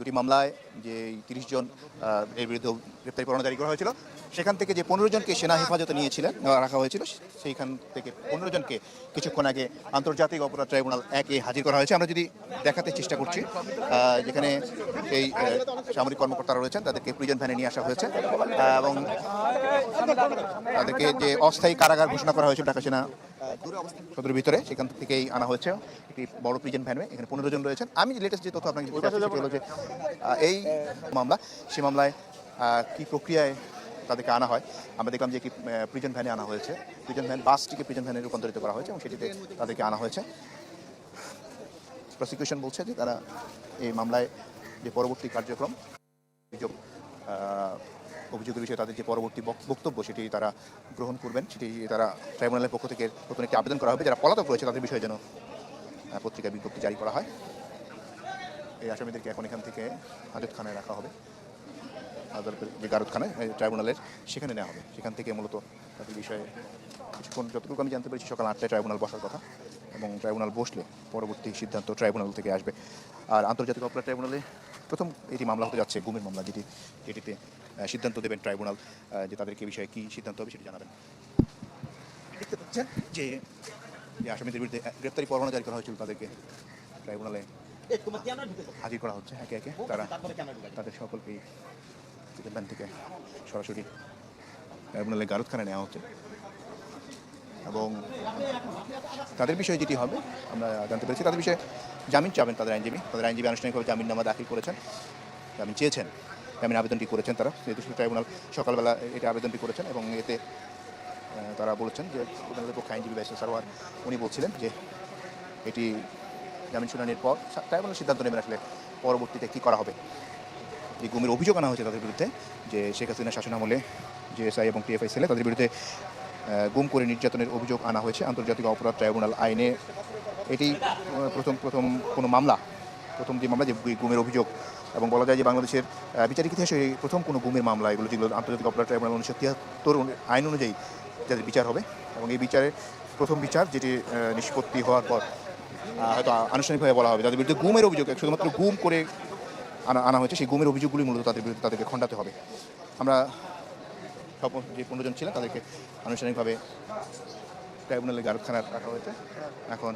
দুটি মামলায় যে ৩০ জন এর বিরুদ্ধে গ্রেপ্তারি পরোয়ানা জারি করা হয়েছিল, সেখান থেকে যে ১৫ জনকে সেনা হেফাজতে নিয়েছিলেন রাখা হয়েছিল, সেইখান থেকে ১৫ জনকে কিছুক্ষণ আগে আন্তর্জাতিক অপরাধ ট্রাইব্যুনাল ১-এ হাজির করা হয়েছে। আমরা যদি দেখাতে চেষ্টা করছি, যেখানে এই সামরিক কর্মকর্তারা রয়েছেন, তাদেরকে প্রিজন ভ্যানে নিয়ে আসা হয়েছে এবং তাদেরকে যে অস্থায়ী কারাগার ঘোষণা করা হয়েছে ঢাকা সেনা সদরের ভিতরে, সেখান থেকেই আনা হয়েছে একটি বড় প্রিজন ভ্যানে। এখানে ১৫ জন রয়েছেন। আমি লেটেস্ট যে তথ্য আপনাকে হলো যে এই মামলা, সেই মামলায় কি প্রক্রিয়ায় তাদেরকে আনা হয়। আমরা দেখলাম যে একটি প্রিজন ভ্যানে আনা হয়েছে, প্রিজন ভ্যান বাসটিকে প্রিজন ভ্যানে রূপান্তরিত করা হয়েছে এবং সেটিতে তাদেরকে আনা হয়েছে। প্রসিকিউশন বলছে যে তারা এই মামলায় যে পরবর্তী কার্যক্রম, অভিযোগের বিষয়ে তাদের যে পরবর্তী বক্তব্য সেটি তারা গ্রহণ করবেন, সেটি তারা ট্রাইব্যুনালের পক্ষ থেকে নতুন একটি আবেদন করা হবে। যারা পলাতক রয়েছে তাদের বিষয়ে যেন পত্রিকায় বিজ্ঞপ্তি জারি করা হয়। এই আসামিদেরকে এখন এখান থেকে হাজতখানায় রাখা হবে, আদালতের যে গারদখানায় ট্রাইব্যুনালের, সেখানে নেওয়া হবে। সেখান থেকে মূলত তাদের বিষয়ে কিছুক্ষণ, যতটুকু আমি জানতে পেরেছি, সকাল 8টায় ট্রাইব্যুনাল বসার কথা এবং ট্রাইব্যুনাল বসলে পরবর্তী সিদ্ধান্ত ট্রাইব্যুনাল থেকে আসবে। আর আন্তর্জাতিক অপরাধ ট্রাইব্যুনালে প্রথম এটি মামলা হতে যাচ্ছে, গুমের মামলা, যেটিতে সিদ্ধান্ত দেবেন ট্রাইব্যুনাল, যে তাদেরকে বিষয়ে কী সিদ্ধান্ত হবে সেটি জানাবেন। দেখতে পাচ্ছেন যে আসামিদের বিরুদ্ধে গ্রেপ্তারি পরোয়ানা জারি করা হয়েছিল, তাদেরকে ট্রাইব্যুনালে হাজির করা হচ্ছে একে একে। তারা তাদের সকলকেই ভ্যান থেকে সরাসরি ট্রাইব্যুনালের গারদখানায় নেওয়া হচ্ছে এবং তাদের বিষয়ে যেটি হবে আমরা জানতে পেরেছি, তাদের বিষয়ে জামিন চাবেন তাদের আইনজীবী আনুষ্ঠানিকভাবে জামিননামা দাখিল করেছেন, জামিন চেয়েছেন, জামিন আবেদনটি করেছেন তারা। যেহেতু ট্রাইব্যুনাল সকালবেলা এটা আবেদনটি করেছেন এবং এতে তারা বলেছেন যে প্রধানমন্ত্রীর পক্ষে আইনজীবী ব্যারিস্টার সারোয়ার উনি বলছিলেন যে এটি জামিন শুনানির পর ট্রাইব্যুনাল সিদ্ধান্ত নেবেন আসলে পরবর্তীতে কী করা হবে। যে গুমের অভিযোগ আনা হয়েছে তাদের বিরুদ্ধে, যে শেখ হাসিনা শাসনামলে জেএসআই এবং টিএফআই সেলে তাদের বিরুদ্ধে গুম করে নির্যাতনের অভিযোগ আনা হয়েছে আন্তর্জাতিক অপরাধ ট্রাইব্যুনাল আইনে। এটি প্রথম কোনো মামলা, প্রথম যে মামলা যে গুমের অভিযোগ, এবং বলা যায় যে বাংলাদেশের বিচারিক ইতিহাসে প্রথম কোনো গুমের মামলা এগুলো, যেগুলো আন্তর্জাতিক অপরাধ ট্রাইব্যুনাল 1973 আইন অনুযায়ী যাদের বিচার হবে এবং এই বিচারের প্রথম বিচার যেটি নিষ্পত্তি হওয়ার পর হয়তো আনুষ্ঠানিকভাবে বলা হবে যাদের বিরুদ্ধে গুমের অভিযোগ, শুধুমাত্র গুম করে আনা হয়েছে, সেই গুমের অভিযোগগুলি মূলত তাদের বিরুদ্ধে তাদেরকে খণ্ডাতে হবে। আমরা সব যে 15 জন ছিলেন তাদেরকে আনুষ্ঠানিকভাবে ট্রাইব্যুনালের গারদখানায় রাখা হয়েছে এখন।